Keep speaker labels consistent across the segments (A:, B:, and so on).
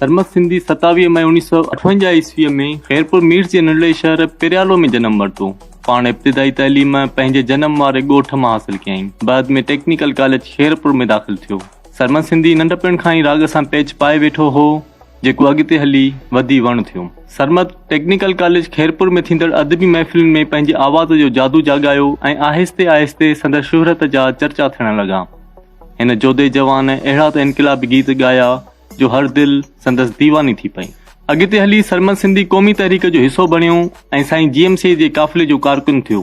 A: Sarmad Sindhi 27 May 1958 ईस्वी में खैरपुर मीर जे नंढड़े शहर पेरियालो में जन्म वरितो। पाण इब्तिदाई तइलीम पंहिंजे जन्म वारे ॻोठ मां हासिल कयईं। बाद में टेक्निकल कॉलेज खैरपुर में दाख़िल थियो। सरमद सिंधी नंढपण खां ई राग सां पेच पाए वेठो हो, जेको अॻिते हली वधी वण थियो। सरमद टेक्निकल कॉलेज खैरपुर में थींदड़ अदबी महफ़िलुनि में पंहिंजे आवाज़ जो जादू जाॻायो ऐं आहिस्ते आहिस्ते संदसि शोहरत जा चर्चा थियण लॻा। हिन जोधे जवान अहिड़ा त इनक़िलाबी गीत ॻाया जो हर दिल संदसि दीवानी थी पई। अॻिते हली सरमद सिंधी क़ौमी तहरीक जो हिसो बणियो ऐं साईं GMC जे काफ़िले जो कारकुन थियो।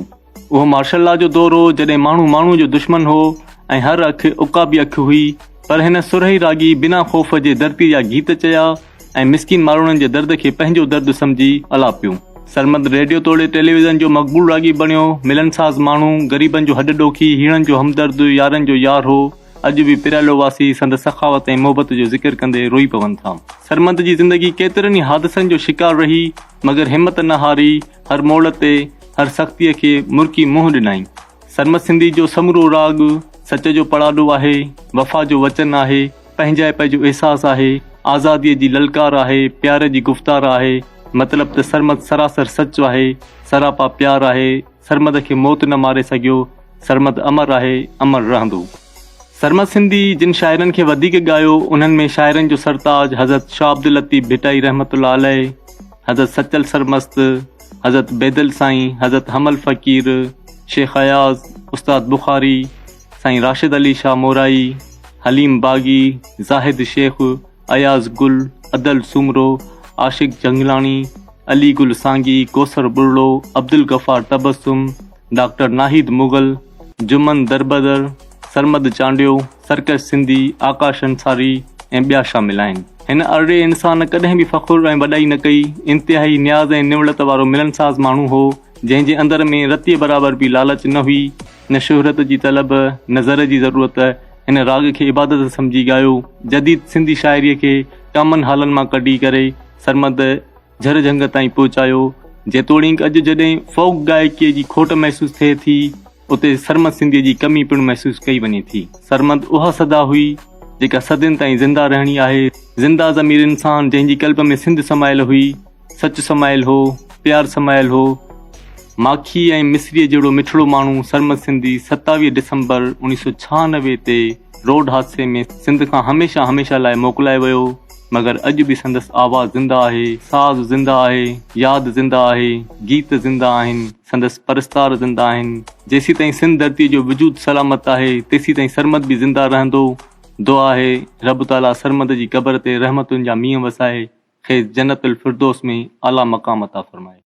A: उहो मार्शल लॉ जो दौर हो, जॾहिं माण्हू जो दुश्मन हो ऐं हर अखि उकाबी अखि हुई। पर हिन सुरही रागी बिना ख़ौफ़ जे धरती जा गीत चया ऐं मिसकिन माण्हुनि जे दर्द खे पंहिंजो दर्द सम्झी अला पियो। सरमद रेडियो तोड़े टेलीविज़न जो मक़बूल रागी बणियो। मिलनसाज़ माण्हू, ग़रीबनि जो हॾ ॾोखी, हीणनि जो हमदर्द, यारनि जो यार हो। अॼु बि पेरियालो वासी संदसि सखावत ऐं मोहबत जो ज़िक्र कंदे रोई पवनि था। सरमद जी ज़िंदगी केतिरनि ई हादसनि जो शिकार रही, मगर हिमत न हारी। हर मोड़ ते हर सख़्तीअ खे मुर्की मुंहुं ॾिनाई। सरमद सिंधी जो समूरो राग सच जो पड़ाॾो आहे, वफ़ा जो वचन आहे, पंहिंजाइप जो अहसासु आहे, आज़ादीअ जी ललकार आहे, प्यार जी गुफ़्तार आहे। मतिलब त सरमद सरासर सच आहे, सरापा प्यार आहे। सरमद खे मौत न मारे सघियो। सरमद अमर आहे, अमर रहंदो। सरमद सिंधी जिन शाइरनि खे वधीक ॻायो, उन्हनि में शाइरनि जो सरताज हज़रत शाह अब्दुल लतीफ़ भिटाई रहमतुल्लाह अलैह, हज़रत सचल सरमस्त, हज़रत बैदल साईं, हज़रत हमल फ़कीर, शेख अयाज़, उस्ताद बुखारी, साईं राशिद अली शाह मोराई, हलीम बागी, ज़ाहिद शेख, अयाज़ गुल, अदल सुमरो, आशिक जंगलानी, अली गुल सांगी, कौसर बुर्लो, अब्दुल गफ़ार तबस्सुम, डॉक्टर नाहिद मुग़ल, जुमन दरबदर, सरमद चांडियो, सरकश सिंधी, आकाश अंसारी ऐं ॿिया शामिल आहिनि। हिन अरिड़े इंसान कॾहिं बि फ़ख़ुरु ऐं वॾाई न कई। इंतिहाई न्याज़ ऐं निवड़त वारो मिलनसाज़ माण्हू हो, जंहिंजे अंदर में रतीअ बराबर बि लालच न हुई, न शोहरत जी तलब, न ज़र जी ज़रूरत। हिन राग खे इबादत सम्झी ॻायो। जदीद सिंधी शाइरीअ खे कामन हालनि मां कढी करे सरमद झर झंग ताईं पहुचायो। जेतोणीकि अॼु जॾहिं फोक गायकीअ जी खोट महसूसु थिए थी, उते सरमद सिंधीअ जी कमी पिणु महसूसु कई वञे थी। सरमद उहा सदा हुई जेका सदियुनि ताईं ज़िंदा रहणी आहे। ज़िंदा ज़मीर इंसान जंहिंजी कल्ब में सिंध समायल हुई, सच समायल हो, प्यार समायल हो। माखी ऐं मिसरीअ जहिड़ो मिठड़ो माण्हू सरमद सिंधी 27 दिसंबर 1996 ते रोड हादसे में सिंध खां हमेशा लाइ मोकिलाए वियो। मगर अॼु बि संदसि आवाज़ ज़िंदा आहे, साज़ ज़िंदा आहे, यादि ज़िंदा आहे, गीत ज़िंदा आहिनि, संदसि परस्तार ज़िंदा आहिनि। जेसी ताईं सिंध धरती जो वजूद सलामत आहे, तेसी ताईं सरमद बि ज़िंदा रहंदो। दुआ आहे रब ताला सरमद जी क़बर ते रहमतुनि जा मींहं वसाए, खेसि जन्नतुल फिरदौस में आला मक़ाम अता फ़रमाए।